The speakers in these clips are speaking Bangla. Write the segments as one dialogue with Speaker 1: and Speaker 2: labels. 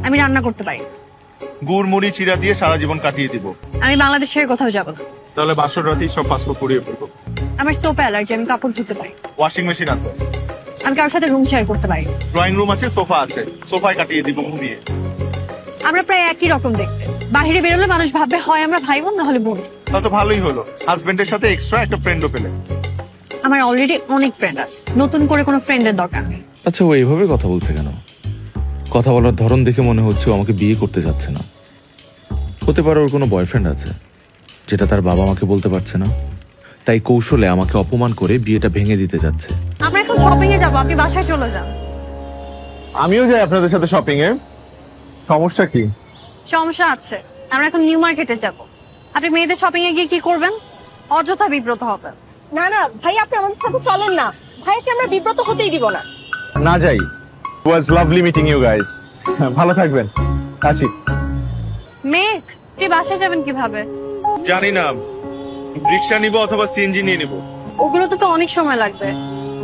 Speaker 1: আমি রান্না করতে পারি।
Speaker 2: গুড় মুড়ি চিরা দিয়ে সারা জীবন কাটিয়ে দিব।
Speaker 1: আমি বাংলাদেশে কোথাও যাব না।
Speaker 2: তাহলে বাসর রাতেই সব পাসপোর্ট করিয়ে ফেলবো।
Speaker 1: আমার সোপ অ্যালার্জি, আমি কাপড় ধুতে পারি।
Speaker 2: ওয়াশিং মেশিন আছে।
Speaker 1: আমি কারোর সাথে রুম শেয়ার করতে পারি।
Speaker 2: ড্রয়িং রুম আছে, সোফা আছে, সোফায় কাটিয়ে দিব ঘুমিয়ে।
Speaker 1: আমরা প্রায় একই রকম দেখতে। বাইরে বেরোলে মানুষ ভাববে হয় আমরা ভাই বোন না হলে বোন।
Speaker 2: তা তো ভালোই হলো, হাজবেন্ডের সাথে এক্সট্রা একটা ফ্রেন্ডও পেলে।
Speaker 1: আমার অলরেডি অনেক ফ্রেন্ড আছে, নতুন করে কোনো ফ্রেন্ডের দরকার নেই।
Speaker 3: আচ্ছা, ও এইভাবে কথা বলছে কেন? কথা বলার ধরন দেখে মনে হচ্ছে ও আমাকে বিয়ে করতে যাচ্ছে না। হতে পারে ওর কোনো বয়ফ্রেন্ড আছে যেটা তার বাবা মাকে বলতে পারছে না, তাই কৌশলে আমাকে অপমান করে বিয়েটা ভেঙে দিতে যাচ্ছে।
Speaker 1: আমরা এখন শপিং এ যাবো, আপনি বাসায় চলে যান।
Speaker 2: আমিও যাই আপনাদের সাথে শপিং এ। সমস্যা কি?
Speaker 1: সমস্যা আছে, আমরা এখন নিউ মার্কেটে যাব। আপনি মেয়েদের শপিং এ গিয়ে কি করবেন? অযথা বিব্রত হবেন।
Speaker 4: না না ভাই, আপনি আমাদের সাথে চলেন না। ভাইকে আমরা বিব্রত হতেই দিব না।
Speaker 2: না যাই। It was lovely meeting you guys. ভালো থাকবেন। আসি।
Speaker 1: মেঘ, তুই বাসায় যাবেন কিভাবে?
Speaker 2: জানি না, রিক্সা নিব অথবা সিএনজি নিয়ে নিব।
Speaker 1: ওগুলোতে তো অনেক সময় লাগবে।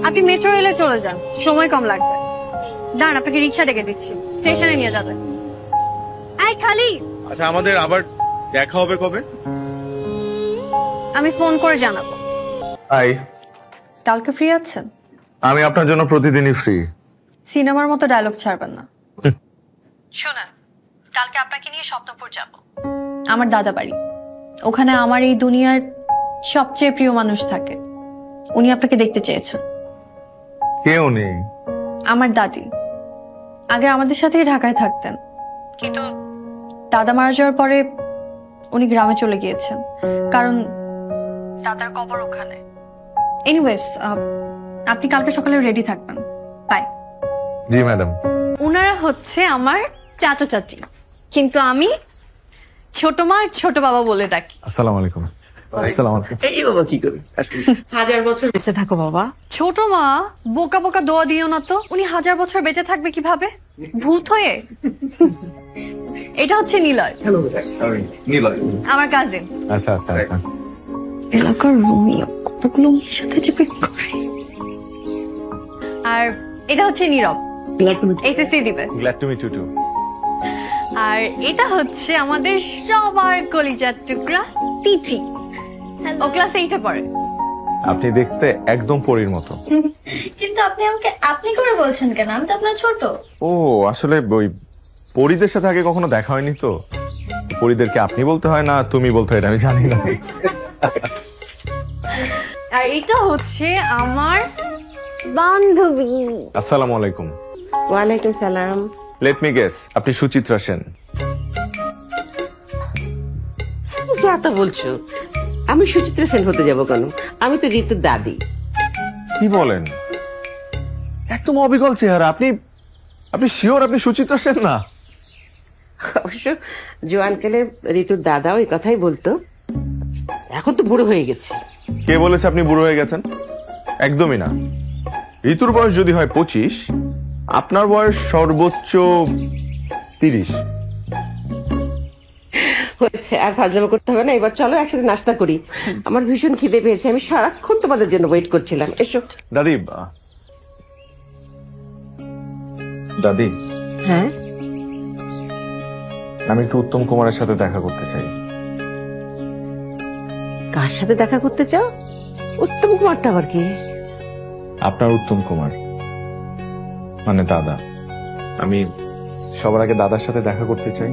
Speaker 1: আপনি মেট্রো রেলে চলে যান, সময় কম লাগবে। দাঁড়ান, আপনাকে রিক্সা ডেকে দিচ্ছি, স্টেশনে নিয়ে যাবেন। আই খালি।
Speaker 2: আচ্ছা, আমাদের আবার দেখা হবে কবে?
Speaker 1: আমি ফোন করে জানাবো।
Speaker 2: হাই,
Speaker 1: কালকে ফ্রি আছেন?
Speaker 2: আমি আপনার জন্য প্রতিদিনই ফ্রি।
Speaker 1: সিনেমার মতো ডায়লগ ছাড়বেন না। শোনেন, কালকে আপনাকে নিয়ে স্বপ্নপুর যাব। আমার দাদা বাড়ি ওখানে। আমার এই দুনিয়ার সবচেয়ে প্রিয় মানুষ থাকে, উনি আপনাকে দেখতে চেয়েছেন।
Speaker 2: কেউ নেই।
Speaker 1: আমার দাদি আগে আমাদের সাথেই ঢাকায় থাকতেন, কিন্তু দাদা মারা যাওয়ার পরে উনি গ্রামে চলে গিয়েছেন, কারণ দাদার কবর ওখানে। এনিওয়েজ, আপনি কালকে সকালে রেডি থাকবেন। বাই।
Speaker 2: G madam.
Speaker 1: ওনারা হচ্ছে আমার চাচা চাচি, কিন্তু আমি ছোট মা আর ছোট বাবা বলে ডাকি।
Speaker 2: আসসালামু আলাইকুম। আসসালামু আলাইকুম।
Speaker 5: এই বাবা কি করে? 1000 বছর বেঁচে থাকো বাবা।
Speaker 1: ছোট মা, বোকা বোকা দোয়া দিও না তো। উনি 1000 বছর বেঁচে থাকবে কিভাবে? ভূত হয়ে? এটা হচ্ছে নিলয়,
Speaker 2: নিলয়
Speaker 1: আমার কাজিন।
Speaker 2: আচ্ছা আচ্ছা আচ্ছা।
Speaker 1: এলাকার রোমিও কতগুলো মেয়ের সাথে যে প্রেম করে। আর এটা হচ্ছে নীরব, এসএসসি দিবে।
Speaker 2: Glad to meet you too.
Speaker 1: আর এটা হচ্ছে আমাদের সবার কলিজার টুকরা তিথি, ও ক্লাস 8 এ পড়ে।
Speaker 2: আপনি দেখতে একদম পরীর মতো।
Speaker 4: কিন্তু আপনি আমাকে আপনি করে বলছেন কেন? আমি তো আপনার ছোট।
Speaker 2: ও আসলে ওই পরীদের সাথে আগে কখনো দেখা হয়নি তো, পরীদেরকে আপনি বলতে হয় না তুমি বলতে হয়, এটা আমি জানি না।
Speaker 1: আর এটা হচ্ছে আমার বান্ধবী।
Speaker 2: আসসালামু আলাইকুম।
Speaker 5: ওয়ালাইকুম সালাম।
Speaker 2: লেট মি গেস, আপনি সুচিত্রা সেন।
Speaker 5: যা তা বলছো, আমি সুচিত্রা সেন হতে যাব কেন? আমি তো ঋতুর দাদি।
Speaker 2: কি বলেন? একদম অবিকল চেহারা। আপনি আপনি শিওর আপনি সুচিত্রা সেন না?
Speaker 5: অবশ্য জোয়ানকালে ঋতুর দাদাও এই কথাই বলতো। এখন তো বুড়ো হয়ে গেছে।
Speaker 2: কে বলেছে আপনি বুড়ো হয়ে গেছেন? একদমই না। ঋতুর বয়স যদি হয় 25, আপনার বয়স সর্বোচ্চ 30।
Speaker 5: হয়েছে, আর ফাজলামো করতে হবে না। এবার চলো একসাথে নাস্তা করি। আমার ভীষণ খিদে পেয়েছে, আমি সারাক্ষণ তোমাদের জন্য ওয়েট করছিলাম। এসো।
Speaker 2: দাদি, দাদি,
Speaker 5: হ্যাঁ,
Speaker 2: আমি একটু উত্তম কুমারের সাথে দেখা করতে চাই।
Speaker 5: কার সাথে দেখা করতে চাও? উত্তম কুমারটা আবার কি?
Speaker 2: আপনার উত্তম কুমার, মানে দাদা। আমি সবার আগে দাদার সাথে দেখা করতে চাই,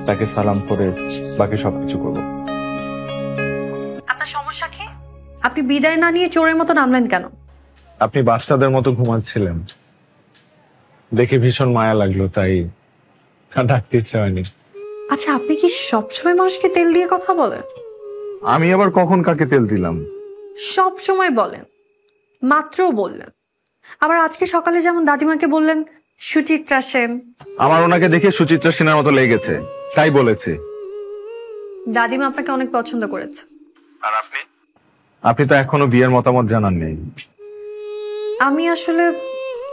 Speaker 2: তাকে সালাম করে বাকি সবকিছু করবো।
Speaker 1: আপনার সমস্যা কি? আপনি বিদায় না নিয়ে চোরের মতো নামলেন কেন?
Speaker 2: আপনি বাচ্চাদের মতো ঘুমাচ্ছিলেন, দেখে ভীষণ মায়া লাগলো, তাই ডাকতে ইচ্ছা হয়নি।
Speaker 1: আচ্ছা, আপনি কি সবসময় মানুষকে তেল দিয়ে কথা বলেন?
Speaker 2: আমি আবার কখন কাকে তেল দিলাম?
Speaker 1: সব সময় বলেন, মাত্রও বললেন। আবার আজকে সকালে যেমন দাদিমাকে বললেন সুচিত্রা সেন।
Speaker 2: আমার ওনাকে দেখে সুচিত্রা সেনের মতো লেগেছে, তাই বলেছি।
Speaker 1: দাদিমা আপনাকে অনেক পছন্দ করেছে।
Speaker 2: আর আপনি? আপনি তো এখনো বিয়ের মতামত জানাননি।
Speaker 1: আমি আসলে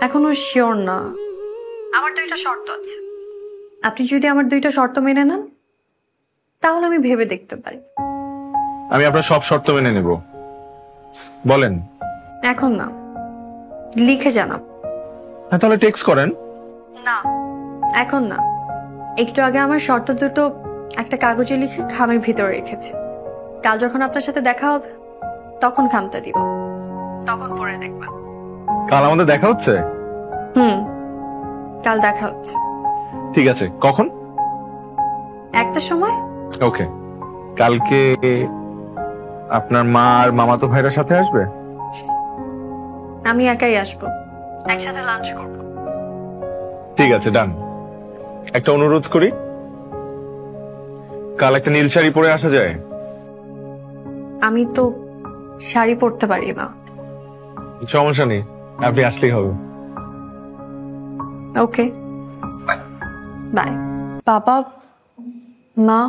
Speaker 1: এখনো শিওর না। আমার 2টা শর্ত আছে। আপনি যদি আমার 2টা শর্ত মেনে নেন, তাহলে আমি ভেবে দেখতে পারি।
Speaker 2: আমি আপনার সব শর্ত মেনে নেব, বলেন।
Speaker 1: এখন না, লিখে জানাব।
Speaker 2: হ্যাঁ, তাহলে টেক্সট করেন।
Speaker 1: না, এখন না, একটু আগে আমার শর্ত দুটো একটা কাগজে লিখে খামের ভিতরে রেখেছি। কাল যখন আপনার সাথে দেখা হবে তখন খামটা দিব, তখন পরে দেখবেন।
Speaker 2: কাল আমাদের দেখা হচ্ছে?
Speaker 1: কাল দেখা হচ্ছে।
Speaker 2: ঠিক আছে, কখন?
Speaker 1: একটা সময়।
Speaker 2: ওকে। কালকে আপনার মা আর মামাতো ভাইরা সাথে আসবে?
Speaker 1: আমি একাই আসবো, একসাথে লাঞ্চ করব।
Speaker 2: ঠিক আছে, ডান। একটা অনুরোধ করি, কাল একটা নীল শাড়ি পরে আসা যায়?
Speaker 1: আমি তো শাড়ি পরতে পারি না।
Speaker 2: সমস্যা নেই, আপনি আসলেই হবে।
Speaker 1: ওকে, বাই। বাবা, মা,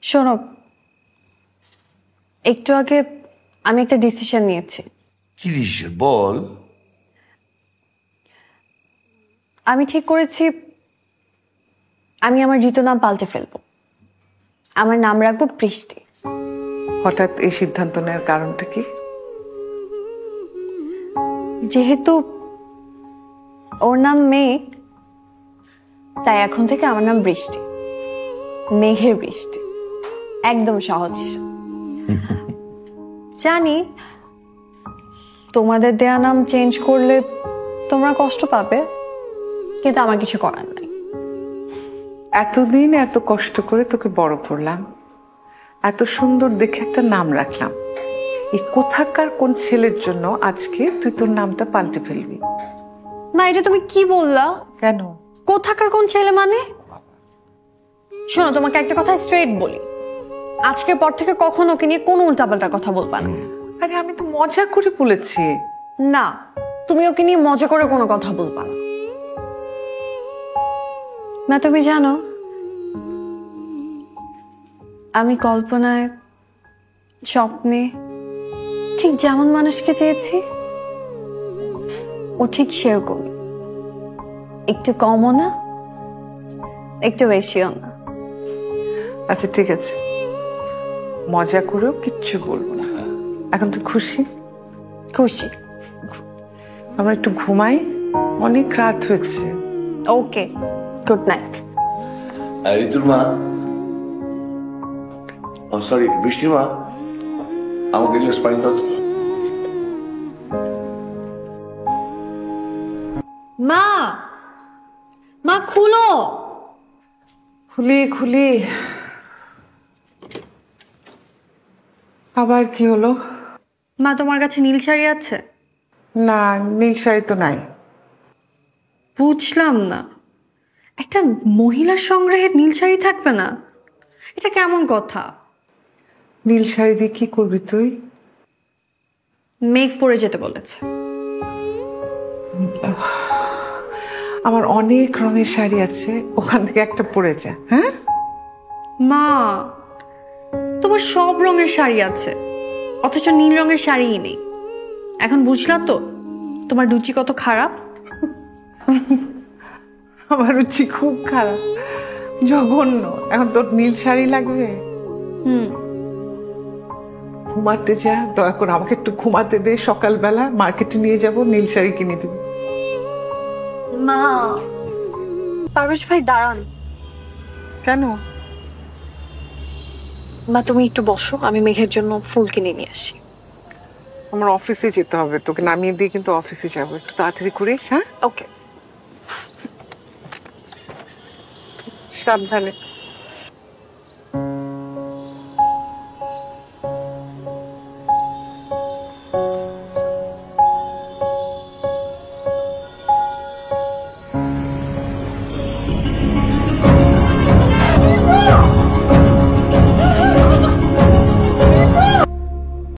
Speaker 1: শোনো, একটু আগে আমি একটা ডিসিশন নিয়েছি।
Speaker 6: কি ডিসিশন বল?
Speaker 1: আমি ঠিক করেছি আমি আমার ঋতু নাম পাল্টে ফেলবো। আমার নাম রাখবো বৃষ্টি।
Speaker 7: হঠাৎ এই সিদ্ধান্ত নেওয়ার কারণটা কি?
Speaker 1: যেহেতু ওর নাম মেঘ, তাই এখন থেকে আমার নাম বৃষ্টি। মেঘের বৃষ্টি, একদম সহজ হিসাব। জানি তোমাদের দেয়া নাম চেঞ্জ করলে তোমরা কষ্ট পাবে, কিন্তু আমার কিছু করার নাই।
Speaker 7: এতদিন এত কষ্ট করে তোকে বড় করলাম, এত সুন্দর দেখে একটা নাম রাখলাম, এই কোথাকার কোন ছেলের জন্য আজকে তুই তোর নামটা পাল্টে ফেলবি?
Speaker 1: মা, এটা তুমি কি বললা?
Speaker 7: কেন?
Speaker 1: কোথাকার কোন ছেলে মানে? শোনো, তোমাকে একটা কথা স্ট্রেট বলি, আজকের পর থেকে কখনো ওকে নিয়ে কোনো উল্টাপাল্টা কথা বলবা না।
Speaker 7: আরে আমি তো মজা করে বলেছি।
Speaker 1: না, তুমি ওকে নিয়ে মজা করে কোনো কথা বলবা না। না, তুমি জানো আমি কল্পনায়, স্বপ্নে ঠিক যেমন মানুষকে চেয়েছি ও ঠিক সেরকম, একটু কমও না একটু বেশিও না।
Speaker 7: আচ্ছা ঠিক আছে, মজা করেও কিচ্ছু বলবো না। এখন তুই খুশি?
Speaker 1: খুশি।
Speaker 7: আমরা একটু ঘুমাই, অনেক রাত হয়েছে।
Speaker 1: ওকে, গুড নাইট।
Speaker 6: ঋতুর মা, ও সরি বৃষ্টির মা, আমাকে গ্লাস পানি দাও তো।
Speaker 1: মা, মা খুলো।
Speaker 7: খুলি খুলি। আবার কি হলো?
Speaker 1: মা, তোমার কাছে নীল শাড়ি আছে?
Speaker 7: না, নীল শাড়ি তো নাই।
Speaker 1: বুঝলাম না, একটা মহিলার সংগ্রহে নীল শাড়ি থাকবে না? এটা কেমন কথা?
Speaker 7: নীল শাড়ি দিয়ে কি করবি তুই?
Speaker 1: মেঘ পরে যেতে বলেছে।
Speaker 7: আমার অনেক রঙের শাড়ি আছে, ওখান থেকে একটা পরে যা। হ্যাঁ
Speaker 1: মা, তোমার সব রঙের শাড়ি আছে, অথচ নীল রঙের শাড়িই নেই। এখন বুঝলা তো তোমার রুচি কত খারাপ?
Speaker 7: আমার রুচি খুব খারাপ, জঘন্য। এখন তোর নীল শাড়ি লাগবে? ঘুমাতে যা, দয়া করে আমাকে একটু ঘুমাতে দে। সকালবেলা মার্কেটে নিয়ে যাব, নীল শাড়ি কিনে দেবো।
Speaker 1: মা, পারভেজ ভাই দাঁড়ান।
Speaker 7: কেন?
Speaker 1: মা, তুমি একটু বসো, আমি মেঘের জন্য ফুল কিনে নিয়ে আসি।
Speaker 7: আমার অফিসে যেতে হবে, তোকে নামিয়ে দিয়ে কিন্তু অফিসে যাবো। একটু তাড়াতাড়ি করিস। হ্যাঁ,
Speaker 1: ওকে।
Speaker 7: সাবধানে।